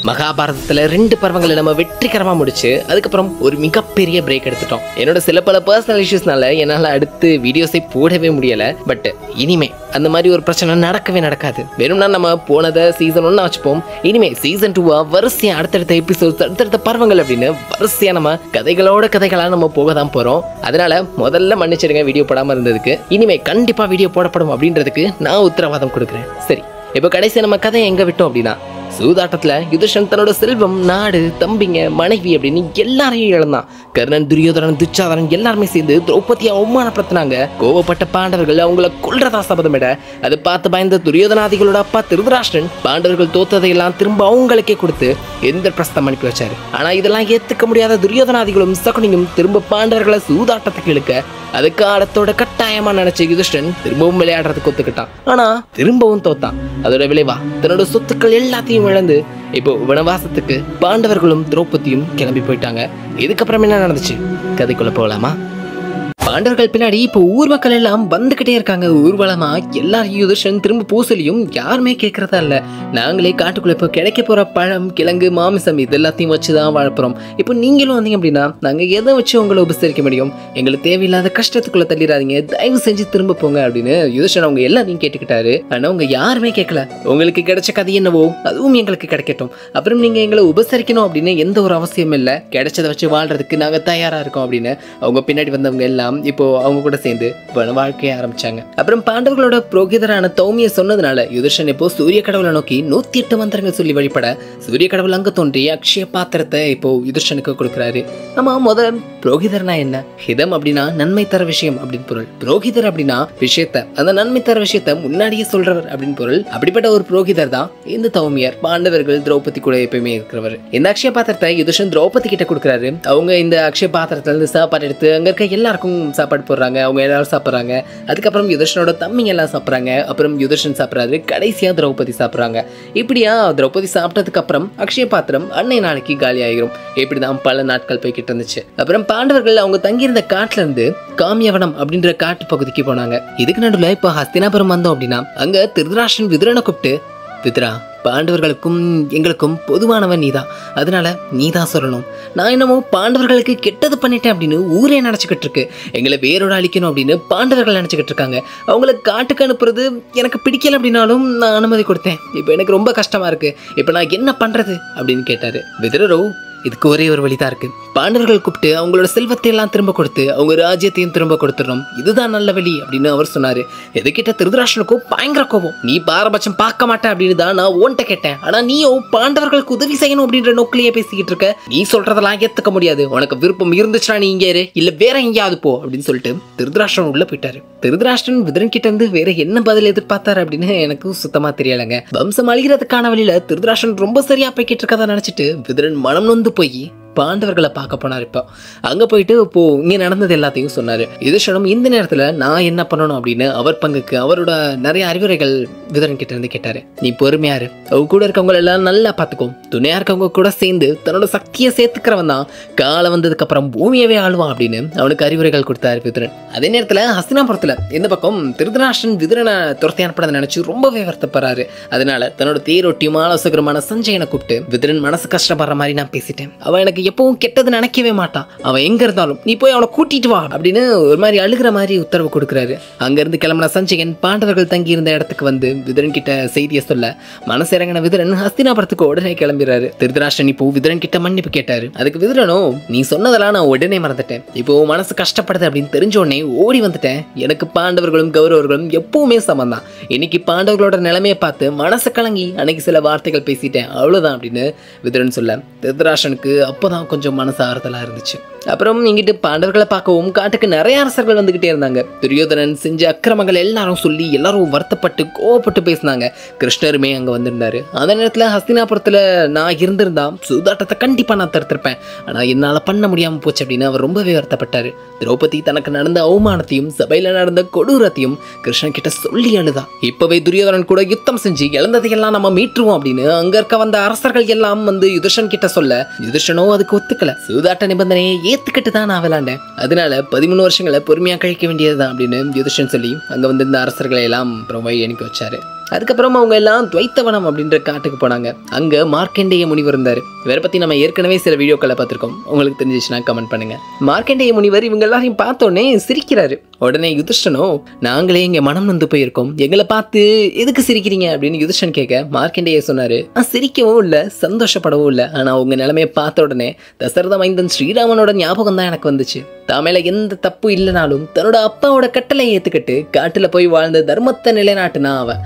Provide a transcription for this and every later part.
மகாபாரதத்துல 2 பர்வங்களை நம்ம வெற்றிகரமா முடிச்சு அதுக்கப்புறம் ஒரு மிகப்பெரிய பிரேக் எடுத்துட்டோம். என்னோட சில பல பர்சனல் இஷ்யூஸ்னால என்னால அடுத்து வீடியோஸை போடவே முடியல. பட் இனிமே அந்த மாதிரி ஒரு பிரச்சனை நடக்கவே நடக்காது. வெறும்னா நம்ம போனதை சீசன் 1 வச்சுப்போம். இனிமே சீசன் 2 வரிசையா அடுத்தடுத்த எபிசோட்ஸ் அடுத்தடுத்த பர்வங்கள் அப்படின்னு வரிசையா நம்ம கதைகளா நம்ம போக தான் போறோம். அதனால முதல்ல மன்னிச்சிடுங்க வீடியோ போடாம இருந்ததுக்கு. இனிமே கண்டிப்பா வீடியோ போடப்படும் அப்படின்றதுக்கு நான் உத்தரவாதம் கொடுக்குறேன். சரி, இப்போ கடைசி நம்ம கதையை எங்க விட்டோம் அப்படின்னா, சூதாட்டத்துல யுதிஷ்டன் தன்னோட செல்வம், நாடு, தம்பிங்க, மனைவி அப்படின்னு எல்லாரையும் இழந்தான். கர்ணன், துரியோதனன், துச்சாதனன் எல்லாருமே சேர்ந்து திரௌபதியை அவமானப்படுத்தினாங்க. கோவப்பட்ட பாண்டவர்கள் அவங்கள கொல்றதா சபதமிட, அதை பார்த்து பயந்த துரியோதனாதிகளோட அப்பா திருதராஷ்டிரன் பாண்டவர்கள் தோத்ததையெல்லாம் திரும்ப அவங்களுக்கே கொடுத்து இந்திரபிரஸ்தம் அனுப்பி வச்சாரு. ஆனா இதெல்லாம் ஏத்துக்க முடியாத துரியோதனாதிகளும் சகுனியும் திரும்ப பாண்டவர்களை சூதாட்டத்துக்கு இழுக்க, அது காலத்தோட கட்டாயமா நினைச்ச யுதிஷ்டன் திரும்பவும் விளையாடுறதுக்கு ஒத்துக்கிட்டான். ஆனா திரும்பவும் தோத்தான். அதோட விளைவா தன்னோட சொத்துக்கள் எல்லாத்தையும் இழந்து இப்போ வனவாசத்துக்கு பாண்டவர்களும் திரௌபதியும் கிளம்பி போயிட்டாங்க. இதுக்கப்புறம் என்ன நடந்துச்சு, கதைக்குள்ள போகலாமா? பாண்டவர்கள் பின்னாடி இப்போ ஊர் மக்கள் எல்லாம் வந்துகிட்டே இருக்காங்க. ஊர்வலமா எல்லாரையும் யுதிஷ்டன் திரும்ப பூசலியும் யாருமே கேட்கறதா இல்ல. நாங்களே காட்டுக்குள்ள இப்போ கிடைக்க போற பழம், கிழங்கு, மாமிசம் இது எல்லாத்தையும் வச்சுதான் வாழப்போறோம். இப்போ நீங்களும் வந்தீங்க அப்படின்னா நாங்க எதை வச்சு உங்களை உபசரிக்க முடியும்? எங்களுக்கு தேவையில்லாத கஷ்டத்துக்குள்ள தள்ளிடாதீங்க, தயவு செஞ்சு திரும்ப போங்க அப்படின்னு யுதிஷ்டன் அவங்க எல்லாரையும் கேட்டுக்கிட்டாரு. ஆனா அவங்க யாருமே கேட்கல. உங்களுக்கு கிடைச்ச கதை என்னவோ அதுவும் எங்களுக்கு கிடைக்கட்டும், அப்புறம் நீங்க எங்களை உபசரிக்கணும் அப்படின்னு எந்த ஒரு அவசியம் இல்லை, கிடைச்சதை வச்சு வாழ்றதுக்கு நாங்க தயாரா இருக்கோம் அப்படின்னு அவங்க பின்னாடி வந்தவங்க எல்லாம் இப்போ அவங்க கூட சேர்ந்து வாழ்க்கையை ஆரம்பிச்சாங்க. அப்புறம் பாண்டவர்களோட புரோகிதரான தௌமிய சொன்னதுனால யுதிஷ்டன் இப்போ சூரிய கடவுளை நோக்கி 108 மந்திரங்கள் சொல்லி வழிபட, சூரிய கடவுள் அங்க தோன்றி அக்ஷய பாத்திரத்தை இப்போ யுதிஷ்டனுக்கு கொடுக்குறாரு. ஆமா, முதல்ல புரோகிதர்னா என்ன? ஹிதம் அப்படின்னா நன்மை தர விஷயம் அப்படின்னு பொருள். புரோகிதர் அப்படின்னா விஷயத்த, அந்த நன்மை தர விஷயத்த முன்னாடியே சொல்றவர் அப்படின்னு பொருள். அப்படிப்பட்ட ஒரு புரோகிதர் தான் இந்த தௌமியர். பாண்டவர்கள் திரௌபதி கூட எப்பயுமே இருக்கிறவர். இந்த அக்ஷய பாத்திரத்தை யுதிஷ்டன் திரௌபதி கிட்ட கொடுக்குறாரு. அவங்க இந்த அக்ஷய பாத்திரத்துல இருந்து சாப்பாடு எடுத்து அங்க இருக்க எல்லாருக்கும் சாப்பாடு போடுறாங்க. அவங்க எல்லாரும் சாப்பிட்றாங்க. அதுக்கப்புறம் யுதிஷ்டனோட தம்பிங்க எல்லாம் சாப்பிட்றாங்க. அப்புறம் யுதிஷ்டன் சாப்பிட்றாரு. கடைசியா திரௌபதி சாப்பிட்றாங்க. இப்படியா திரௌபதி சாப்பிட்டதுக்கு அப்புறம் அக்ஷய பாத்திரம் அன்னை நாளைக்கு காலி ஆகிரும். இப்படிதான் பல நாட்கள் போய்கிட்டு இருந்துச்சு. அப்புறம் பாண்டவர்கள் அவங்க தங்கியிருந்த காட்டுல இருந்து காமியவனம் அப்படின்ற காட்டு பகுதிக்கு போனாங்க. இதுக்கு நடுவில் இப்போ ஹஸ்தினாபுரம் வந்தோம் அப்படின்னா அங்க திருதராஷ்டிரன் விதுரனை கூப்பிட்டு, விதுரா, பாண்டவர்களுக்கும் எங்களுக்கும் பொதுவானவன் நீதான், அதனால நீதான் சொல்லணும். நான் என்னமோ பாண்டவர்களுக்கு கெட்டது பண்ணிட்டேன் அப்படின்னு ஊரே நினச்சிக்கிட்டு இருக்கு. எங்களை வேரோட அழிக்கணும் அப்படின்னு பாண்டவர்கள் நினச்சிக்கிட்டு இருக்காங்க. அவங்கள காட்டுக்கு அனுப்புறது எனக்கு பிடிக்கல அப்படின்னாலும் நான் அனுமதி கொடுத்தேன். இப்போ எனக்கு ரொம்ப கஷ்டமா இருக்கு. இப்போ நான் என்ன பண்றது அப்படின்னு கேட்டாரு. விதுரரோ, இதுக்கு ஒரே ஒரு வழிதான் இருக்கு. பாண்டவர்கள் கூப்பிட்டு அவங்களோட செல்வத்தை எல்லாம் திரும்ப கொடுத்து அவங்க ராஜ்யத்தையும் திரும்ப கொடுத்துடணும். இதுதான் நல்ல வழி அப்படின்னு அவர் சொன்னாரு. எதுக்கிட்ட திருதராஷ்டிரனுக்கும் பயங்கர கோபம். நீ பாரபட்சம் பார்க்க மாட்டேன் அப்படின்னு தான் நான் ஓன்ட்ட கேட்டேன். ஆனா நீயோ பாண்டவர்களுக்கு உதவி செய்யணும் அப்படின்ற நோக்கிலேயே பேசிக்கிட்டு இருக்க. நீ சொல்றதெல்லாம் ஏத்துக்க முடியாது. உனக்கு விருப்பம் இருந்துச்சுன்னா நீ இங்கே இரு, இல்ல வேற எங்கேயாவது போ அப்படின்னு சொல்லிட்டு திருதராஷ்டிரன் உள்ள போயிட்டாரு. திருதராஷ்டிரன் விதுரன் கிட்ட இருந்து வேற என்ன பதில் எதிர்பார்த்தாரு அப்படின்னு எனக்கு சுத்தமா தெரியலங்க. வம்சம் அழிகிறதுக்கான வழியில திருதராஷ்டிரன் ரொம்ப சரியா போய்கிட்டு இருக்கதா நினைச்சிட்டு விதுரன் மனம் நொந்து போய் பாண்டவர்களை பார்க்க போனார். இப்போ அங்க போயிட்டு இப்போ இங்க நடந்தது எல்லாத்தையும் சொன்னாரு. யுதிஷ்டனும் இந்த நேரத்துல நான் என்ன பண்ணணும் அப்படின்னு அவர் பங்குக்கு அவரோட நிறைய அறிவுரைகள் விதுரன் கிட்ட இருந்து கேட்டாரு. நீ பொறுமையாரு, அவங்க கூட இருக்கவங்க எல்லாம் நல்லா பார்த்துக்கும், துணையா இருக்கவங்க கூட சேர்ந்து தன்னோட சக்தியை சேர்த்துக்கிறவன் தான் காலம் வந்ததுக்கு அப்புறம் பூமியவே ஆளுவான் அப்படின்னு அவனுக்கு அறிவுரைகள் கொடுத்தாரு விதுரன். அதே நேரத்துல ஹஸ்தினாபுரத்துல இந்த பக்கம் திருதராஷ்டிரன் விதுரனை துரத்தி அனுப்பதை நினைச்சு ரொம்பவே வருத்தப்படுறாரு. அதனால தன்னோட தேரோட்டியும் ஆலோசகருமான சஞ்சயனை கூப்பிட்டு, விதுரன் மனசு கஷ்டப்படுற மாதிரி நான் பேசிட்டேன். அவன் எனக்கு எப்பவும் கெட்டது நினைக்கவே மாட்டான். அவன் எங்க இருந்தாலும் நீ போய் அவனை கூட்டிட்டு வா அப்படின்னு ஒரு மாதிரி அழுகிற மாதிரி உத்தரவு கொடுக்குறாரு. அங்க இருந்து கிளம்பின சஞ்சயன் பாண்டவர்கள் தங்கி இருந்த இடத்துக்கு வந்து விதுரன் கிட்ட செய்தியை சொல்ல, மனசு இறங்கின விதுரன் ஹஸ்தினாபுரத்துக்கு உடனே கிளம்பிடுறாரு. திருதராஷ்டிரன் இப்போ விதுரன் கிட்ட மன்னிப்பு கேட்டாரு. அதுக்கு விதுரனோ, நீ சொன்னதெல்லாம் நான் உடனே மறந்துட்டேன். இப்போ மனசு கஷ்டப்படுது அப்படின்னு தெரிஞ்ச உடனே ஓடி வந்துட்டேன். எனக்கு பாண்டவர்களும் கௌரவர்களும் எப்பவுமே சமம் தான். இன்னைக்கு பாண்டவர்களோட நிலைமையை பார்த்து மனசு கலங்கி அன்னைக்கு சில வார்த்தைகள் பேசிட்டேன், அவ்வளவுதான் அப்படின்னு விதுரன் சொல்ல, திருதராஷ்டிரனுக்கு அப்போ கொஞ்சம் மனசு ஆறுதலா இருந்துச்சு. அப்புறம் இங்கிட்டு பாண்டவர்களை பார்க்கவும் காட்டுக்கு நிறைய அரசர்கள் வந்துகிட்டே இருந்தாங்க. துரியோதனன் செஞ்ச அக்கிரமங்கள் எல்லாரும் சொல்லி எல்லாரும் வருத்தப்பட்டு கோவப்பட்டு பேசினாங்க. கிருஷ்ணருமே அங்க வந்திருந்தாரு. அந்த நேரத்துல ஹஸ்தினாபுரத்துல நான் இருந்திருந்தா சூதாட்டத்தை கண்டிப்பா நான் தடுத்திருப்பேன். ஆனா என்னால பண்ண முடியாம போச்சு அப்படின்னு அவர் ரொம்பவே வருத்தப்பட்டாரு. திரௌபதி தனக்கு நடந்த அவமானத்தையும் சபையில நடந்த கொடூரத்தையும் கிருஷ்ணன் கிட்ட சொல்லி அழுதா. இப்பவே துரியோதனன் கூட யுத்தம் செஞ்சு இழந்ததையெல்லாம் நம்ம மீட்டுருவோம் அப்படின்னு அங்க இருக்க வந்த அரசர்கள் எல்லாம் வந்து யுதிஷ்டன் கிட்ட சொல்ல, யுதிஷ்டனோ அதுக்கு ஒத்துக்கல. சூதாட்ட நிபந்தனையை ஏத்துக்கிட்டு தான் நான் விளையாண்டேன், அதனால 13 வருஷங்களை பொறுமையா கழிக்க வேண்டியதுதான் அப்படின்னு யுதிஷ்டன் சொல்லி அங்க வந்து இந்த அரசர்களை எல்லாம் அப்புறம் வழி அனுப்பி வச்சாரு. அதுக்கப்புறம் அவங்க எல்லாம் துவைத்தவனம் அப்படின்ற காட்டுக்கு போனாங்க. அங்க மார்க்கண்டேய முனிவர் இருந்தாரு. இவரை பத்தி நம்ம ஏற்கனவே சில வீடியோக்களை பார்த்திருக்கோம். உங்களுக்கு தெரிஞ்சிச்சுன்னா கமெண்ட் பண்ணுங்க. மார்க்கண்டேய முனிவர் இவங்க எல்லாரையும் பார்த்தோன்னே சிரிக்கிறாரு. உடனே யுதிஷ்டனோ, நாங்களே இங்க மனம் நொந்து போயிருக்கோம், எங்களை பார்த்து எதுக்கு சிரிக்கிறீங்க அப்படின்னு யுதிஷ்டன் கேட்க மார்க்கண்டேய சொன்னாரு, சிரிக்கவும் இல்லை சந்தோஷப்படவும் இல்லை, ஆனா உங்க நிலைமையை பார்த்த உடனே தசரத மைந்தன் ஸ்ரீராமனோட ஞாபகம் தான் எனக்கு வந்துச்சு. தாமேல எந்த தப்பு இல்லைனாலும் தன்னோட அப்பாவோட கட்டளையை ஏத்துக்கிட்டு காட்டுல போய் வாழ்ந்த தர்மத்தை நிலைநாட்டுனா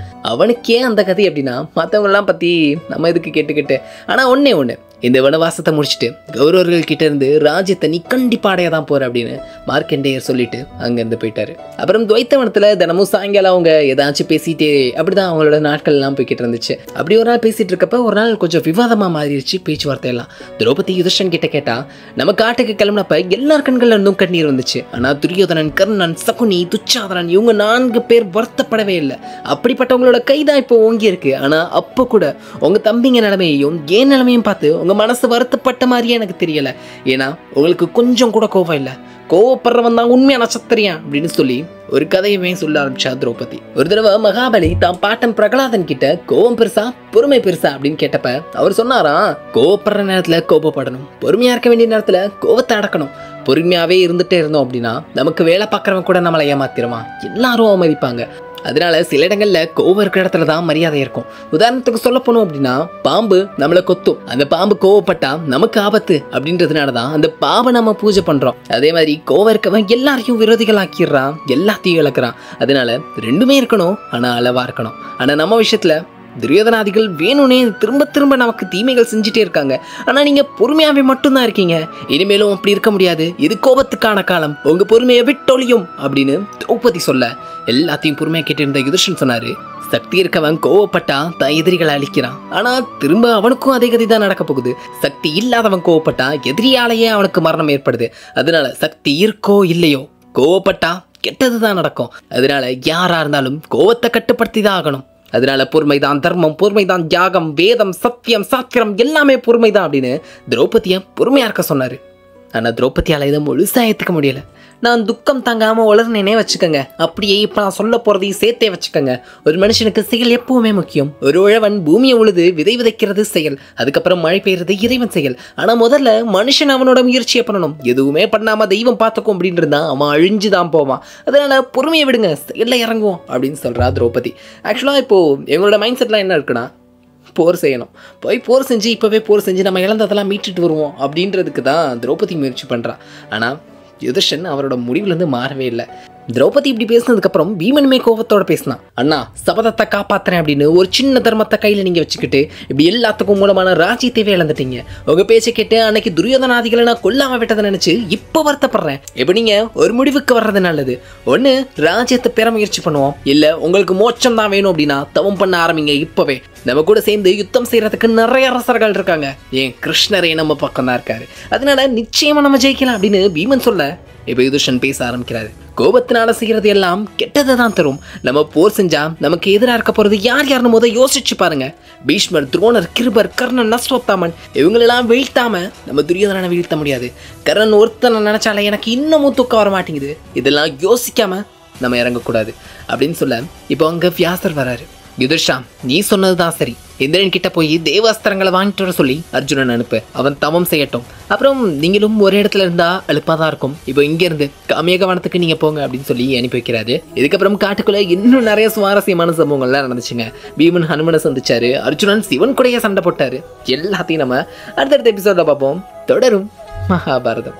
அவனுக்கே அந்த கதை அப்படின்னா மற்றவங்க எல்லாம் பத்தி நம்ம எதுக்கு கேட்டுக்கிட்டு. ஆனா ஒன்னே ஒண்ணு, இந்த வனவாசத்தை முடிச்சுட்டு கௌரவர்கள் கிட்ட இருந்து ராஜ்யத்தை நீ கண்டிப்பா அடைய தான் போற அப்படின்னு மார்க்கண்டேயர் சொல்லிட்டு அங்கிருந்து போயிட்டாரு. அப்புறம் துவைத்தவனத்துல தினமும் சாயங்காலம் அவங்க ஏதாச்சும் பேசிட்டே அப்படிதான் அவங்களோட நாட்கள் எல்லாம் போய்கிட்டு இருந்துச்சு. அப்படி ஒரு நாள் பேசிட்டு இருக்கப்ப ஒரு நாள் கொஞ்சம் விவாதமா மாறிடுச்சு பேச்சுவார்த்தை எல்லாம். திரௌபதி யுதிஷ்டன் கிட்ட கேட்டா, நம்ம காட்டுக்கு கிளம்பினப்ப எல்லார் கண்கள்ல இருந்தும் கண்ணீர் வந்துச்சு. ஆனா துரியோதனன், கர்ணன், சகுனி, துச்சாதனன் இவங்க 4 பேர் வருத்தப்படவே இல்லை. அப்படிப்பட்டவங்களோட கைதான் இப்போ ஓங்கி இருக்கு. ஆனா அப்ப கூட உங்க தம்பிங்க நிலைமையையும் ஏன் நிலைமையும் பார்த்து உங்க மனசு வருத்தப்பட்ட மாதிரியே எனக்கு தெரியல. ஏன்னா உங்களுக்கு கொஞ்சம் கூட கோபம் இல்லை, கோவப்படுறவன் தான் உண்மையான சத்திரியான் அப்படின்னு சொல்லி ஒரு கதையுமே சொல்ல ஆரம்பிச்சா திரௌபதி. ஒரு தடவை மகாபலி தான் பாட்டன் பிரகலாதன் கிட்ட கோபம் பெருசா பொறுமை பெருசா அப்படின்னு கேட்டப்ப அவர் சொன்னாராம், கோவப்படுற நேரத்துல கோபப்படணும், பொறுமையா இருக்க வேண்டிய நேரத்துல கோவத்தை அடக்கணும். பொறுமையாவே இருந்துட்டே இருந்தோம் அப்படின்னா நமக்கு வேலை பார்க்கறவன் கூட நம்மளை ஏமாத்திடுவான், எல்லாரும் அவமதிப்பாங்க. அதனால சில இடங்கள்ல கோவம் இருக்கிற இடத்துல தான் மரியாதை இருக்கும். உதாரணத்துக்கு சொல்ல போனோம் அப்படின்னா, பாம்பு நம்மளை கொத்தும், அந்த பாம்பு கோவப்பட்டா நமக்கு ஆபத்து அப்படின்றதுனாலதான் அந்த பாம்பை நம்ம பூஜை பண்றோம். அதே மாதிரி கோவம் இருக்கவன் எல்லாரையும் விரோதிகள் ஆக்கிடுறான், எல்லாத்தையும் இழக்கிறான். அதனால ரெண்டுமே இருக்கணும், ஆனா அளவா இருக்கணும். ஆனா நம்ம விஷயத்துல துரியோதனாதிகள் வேணும்னே திரும்ப திரும்ப நமக்கு தீமைகள் செஞ்சுட்டே இருக்காங்க. ஆனா நீங்க பொறுமையாவே மட்டும்தான் இருக்கீங்க. இனிமேலும் அப்படி இருக்க முடியாது, இது கோபத்துக்கான காலம், உங்க பொறுமையை விட்டொழியும் அப்படின்னு திரௌபதி சொல்ல எல்லாத்தையும் பொறுமையா கேட்டு இருந்த யுதிஷ்டன் சொன்னாரு, சக்தி இருக்கவன் கோவப்பட்டா தான் எதிரிகளை அழிக்கிறான், ஆனா திரும்ப அவனுக்கும் அதே கதி தான் நடக்க போகுது. சக்தி இல்லாதவன் கோவப்பட்டா எதிரியாலேயே அவனுக்கு மரணம் ஏற்படுது. அதனால சக்தி இருக்கோ இல்லையோ கோவப்பட்டா கெட்டதுதான் நடக்கும். அதனால யாரா இருந்தாலும் கோவத்தை கட்டுப்படுத்தி தான் ஆகணும். அதனால பொறுமைதான் தர்மம், பொறுமைதான் தியாகம், வேதம், சத்தியம், சாத்திரம் எல்லாமே பொறுமைதான் அப்படின்னு திரௌபதியை பொறுமையா இருக்க சொன்னாரு. ஆனா திரௌபதியால இதை முழுசா ஏத்துக்க முடியல. நான் துக்கம் தாங்காம உளர்னேனே வச்சுக்கோங்க, அப்படியே இப்ப நான் சொல்ல போறதையும் சேர்த்தே வச்சுக்கோங்க. ஒரு மனுஷனுக்கு செயல் எப்பவுமே முக்கியம். ஒரு உழவன் பூமியை உழுது விதை விதைக்கிறது செயல், அதுக்கப்புறம் மழை பெய்யறது இறைவன் செயல். ஆனா முதல்ல மனுஷன் அவனோட முயற்சியை பண்ணணும். எதுவுமே பண்ணாம தெய்வம் பார்த்துக்கும் அப்படின்றதா அவன் அழிஞ்சுதான் போவான். அதனால பொறுமையை விடுங்க, செயல்ல இறங்குவோம் அப்படின்னு சொல்றா திரௌபதி. ஆக்சுவலா இப்போ எங்களோட மைண்ட் செட்லாம் என்ன இருக்குன்னா, போர் செய்யணும், போய் போர் செஞ்சு இப்போவே போர் செஞ்சு நம்ம இழந்ததெல்லாம் மீட்டுட்டு வருவோம் அப்படின்றதுக்கு தான் திரௌபதி முயற்சி பண்ணுறான். ஆனால் யுதிஷ்டன் அவரோட முடிவுலேருந்து மாறவே இல்லை. திரௌபதி இப்படி பேசினதுக்கப்புறம் பீமனுமே கோபத்தோட பேசினான், அண்ணா சபதத்தை காப்பாத்துறேன் அப்படின்னு ஒரு சின்ன தர்மத்தை கையில் நீங்கள் வச்சுக்கிட்டு இப்படி எல்லாத்துக்கும் மூலமான ராஜ்யத்தையே இழந்துட்டீங்க. உங்கள் பேச்சை கேட்டு அன்னைக்கு துரியோதனாதிகளை நான் கொல்லாம விட்டதை நினச்சி இப்போ வருத்தப்படுறேன். இப்போ நீங்கள் ஒரு முடிவுக்கு வர்றது நல்லது. ஒன்று ராஜ்யத்தை பெற முயற்சி பண்ணுவோம், இல்லை உங்களுக்கு மோட்சம் தான் வேணும் அப்படின்னா தவம் பண்ண ஆரம்பிங்க. இப்போவே நம்ம கூட சேர்ந்து யுத்தம் செய்யறதுக்கு நிறைய அரசர்கள் இருக்காங்க, ஏன் கிருஷ்ணரே நம்ம பக்கம் தான் இருக்காரு, அதனால நிச்சயமா நம்ம ஜெயிக்கலாம் அப்படின்னு பீமன் சொல்ல இப்போ யுதிஷ்டன் பேச ஆரம்பிக்கிறாரு. கோபத்தினால செய்யறது எல்லாம் கெட்டதை தான் தரும். நம்ம போர் செஞ்சா நமக்கு எதிராக இருக்க போறது யார் யாருன்னு முதல் யோசிச்சு பாருங்க. பீஷ்மர், துரோணர், கிருபர், கர்ணன், அஸ்வத்தாமன் இவங்களெல்லாம் வீழ்த்தாம நம்ம துரியோதனனை வீழ்த்த முடியாது. கர்ணன் ஒருத்தனை நினைச்சால எனக்கு இன்னமும் தூக்கம் வர மாட்டேங்குது. இதெல்லாம் யோசிக்காம நம்ம இறங்கக்கூடாது அப்படின்னு சொல்ல இப்போ அங்க வியாசர் வராரு. யுதிஷ்டா, நீ சொன்னதுதான் சரி, இந்திரன் கிட்ட போய் தேவாஸ்திரங்களை வாங்கிட்டு வர சொல்லி அர்ஜுனன் அனுப்பு, அவன் தவம் செய்யட்டும். அப்புறம் நீங்களும் ஒரு இடத்துல இருந்தா அழுப்பாதான் இருக்கும், இப்போ இங்க இருந்து காமியகவனத்துக்கு நீங்க போங்க அப்படின்னு சொல்லி அனுப்பி வைக்கிறாரு. இதுக்கப்புறம் காட்டுக்குள்ள இன்னும் நிறைய சுவாரஸ்யமான சம்பவங்கள்லாம் நடந்துச்சுங்க. பீமன் ஹனுமனை சந்திச்சாரு, அர்ஜுனன் சிவன் கூடயே சண்டை போட்டாரு. எல்லாத்தையும் நம்ம அடுத்தடுத்த எபிசோட்ல பார்ப்போம். தொடரும் மகாபாரதம்.